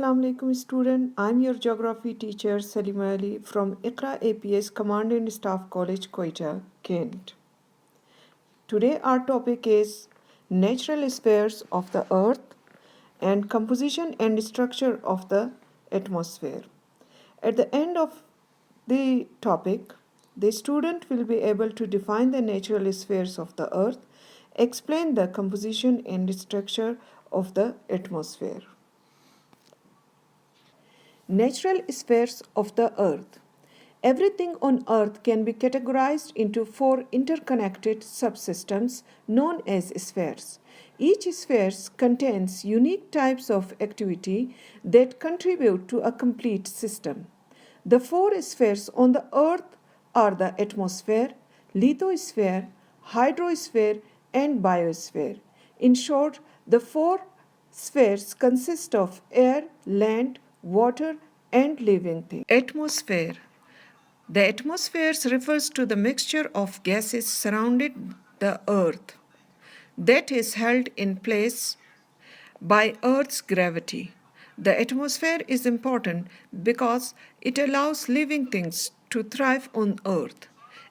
Assalamu alaikum student. I'm your geography teacher Salima Ali from Iqra APS Command and Staff College, Quetta, Kent. Today our topic is natural spheres of the earth and composition and structure of the atmosphere. At the end of the topic, the student will be able to define the natural spheres of the earth, explain the composition and structure of the atmosphere. Natural spheres of the earth. Everything on earth can be categorized into four interconnected subsystems known as spheres. Each sphere contains unique types of activity that contribute to a complete system. The four spheres on the earth are the atmosphere, lithosphere, hydrosphere, and biosphere. In short, the four spheres consist of air, land, water, and living things. Atmosphere. The atmosphere refers to the mixture of gases surrounding the earth that is held in place by Earth's gravity. The atmosphere is important because it allows living things to thrive on Earth.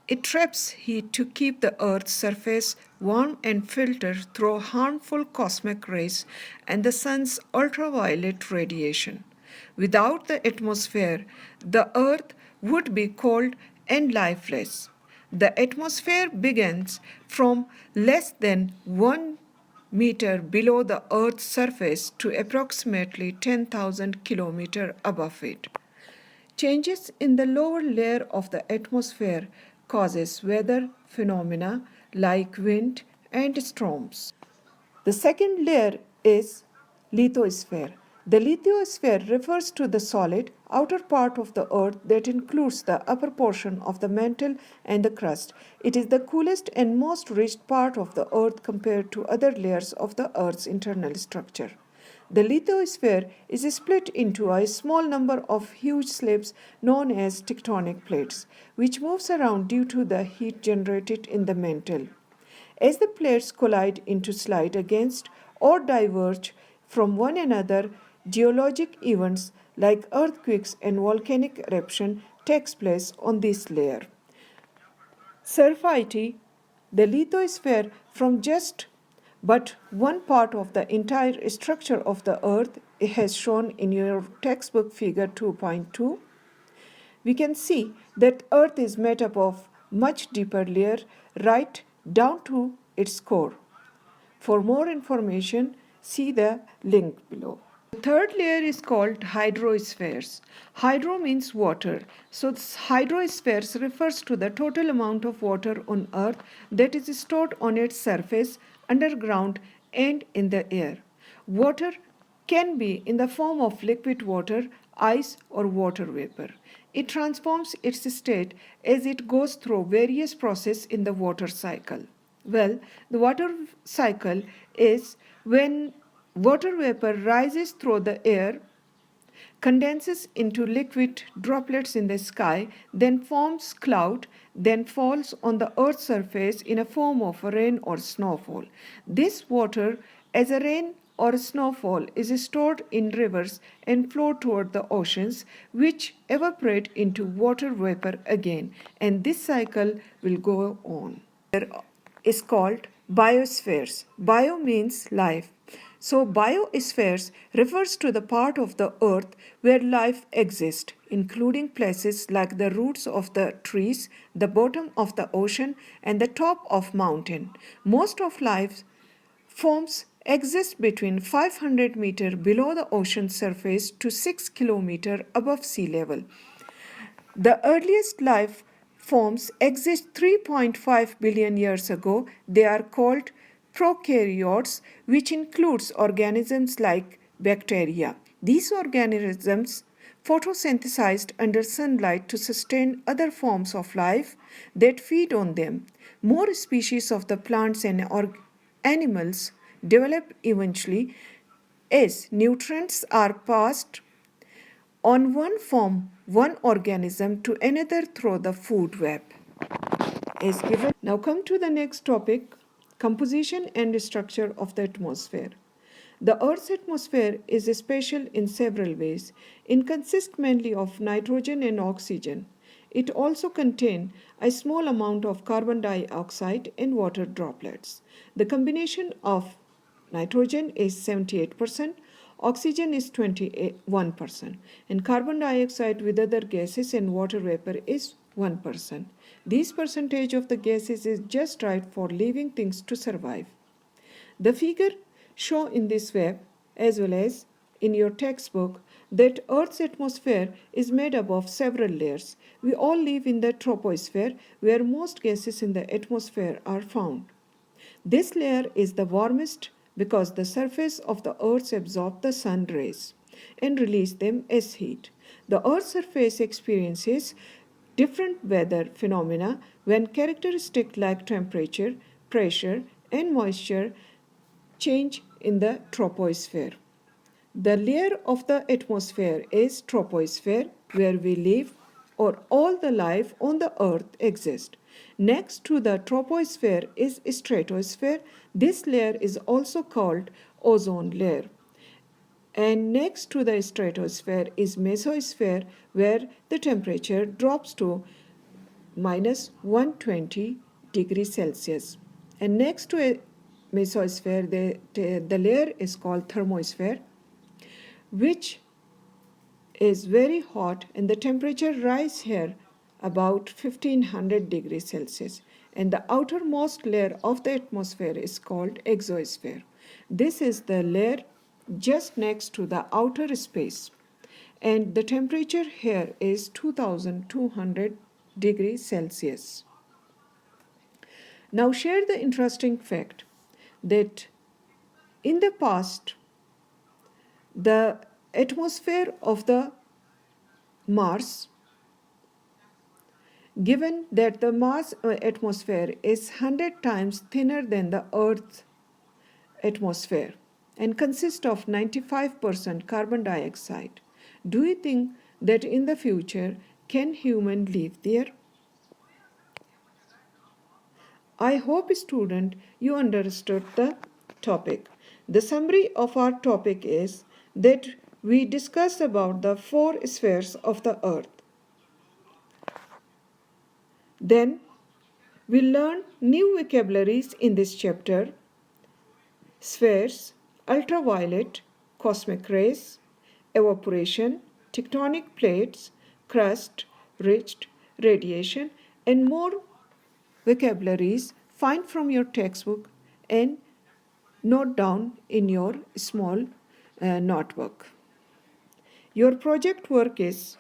It traps heat to keep the Earth's surface warm and filter through harmful cosmic rays and the sun's ultraviolet radiation. Without the atmosphere, the Earth would be cold and lifeless. The atmosphere begins from less than 1 meter below the Earth's surface to approximately 10,000 kilometers above it. Changes in the lower layer of the atmosphere causes weather phenomena like wind and storms. The second layer is lithosphere. The lithosphere refers to the solid outer part of the earth that includes the upper portion of the mantle and the crust. It is the coolest and most rich part of the earth compared to other layers of the earth's internal structure. The lithosphere is split into a small number of huge slabs known as tectonic plates, which moves around due to the heat generated in the mantle. As the plates collide into slide against or diverge from one another, geologic events like earthquakes and volcanic eruption takes place on this layer. Surface, the lithosphere from just but one part of the entire structure of the earth has shown in your textbook figure 2.2. We can see that earth is made up of much deeper layer right down to its core. For more information, see the link below. The third layer is called hydrospheres. Hydro means water. So hydrospheres refers to the total amount of water on earth that is stored on its surface, underground, and in the air. Water can be in the form of liquid water, ice, or water vapor. It transforms its state as it goes through various processes in the water cycle. Well, the water cycle is when water vapor rises through the air, condenses into liquid droplets in the sky, then forms cloud, then falls on the earth's surface in a form of rain or snowfall. This water, as a rain or snowfall, is stored in rivers and flow toward the oceans, which evaporate into water vapor again, and this cycle will go on. Is called biospheres. Bio means life. So biospheres refers to the part of the earth where life exists, including places like the roots of the trees, the bottom of the ocean, and the top of mountain. Most of life forms exist between 500 meter below the ocean surface to 6 kilometer above sea level. The earliest life forms exist 3.5 billion years ago. They are called prokaryotes, which includes organisms like bacteria. These organisms photosynthesized under sunlight to sustain other forms of life that feed on them. More species of the plants and animals develop eventually as nutrients are passed on one organism to another through the food web. Is given. Now come to the next topic, composition and structure of the atmosphere. The Earth's atmosphere is special in several ways. It consists mainly of nitrogen and oxygen. It also contains a small amount of carbon dioxide and water droplets. The combination of nitrogen is 78%, oxygen is 21%, and carbon dioxide with other gases and water vapor is 1%. This percentage of the gases is just right for living things to survive. The figure shown in this web as well as in your textbook that Earth's atmosphere is made up of several layers. We all live in the troposphere where most gases in the atmosphere are found. This layer is the warmest because the surface of the Earth absorbs the sun rays and release them as heat. The Earth's surface experiences different weather phenomena when characteristics like temperature, pressure, and moisture change in the troposphere. The layer of the atmosphere is troposphere, where we live or all the life on the earth exists. Next to the troposphere is stratosphere. This layer is also called ozone layer. And next to the stratosphere is mesosphere, where the temperature drops to minus 120 degrees Celsius. And next to a mesosphere, the layer is called thermosphere, which is very hot, and the temperature rise here about 1500 degrees Celsius. And the outermost layer of the atmosphere is called exosphere. This is the layer just next to the outer space. And the temperature here is 2200 degrees Celsius. Now share the interesting fact that in the past, the atmosphere of the Mars, given that the Mars atmosphere is 100 times thinner than the Earth's atmosphere and consists of 95% carbon dioxide, do you think that in the future can human live there? I hope, student, you understood the topic. The summary of our topic is that we discussed about the 4 spheres of the earth. Then we learn new vocabularies in this chapter: spheres, ultraviolet, cosmic rays, evaporation, tectonic plates, crust, ridge, radiation, and more vocabularies find from your textbook and note down in your small notebook. Your project work is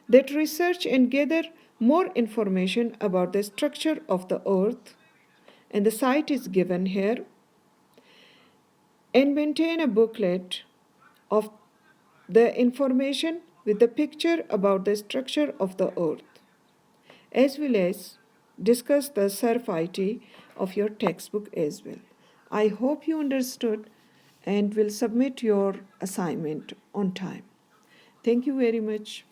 that research and gather more information about the structure of the earth, and the site is given here, and maintain a booklet of the information with the picture about the structure of the earth, as well as discuss the survey of your textbook as well. I hope you understood and will submit your assignment on time. Thank you very much.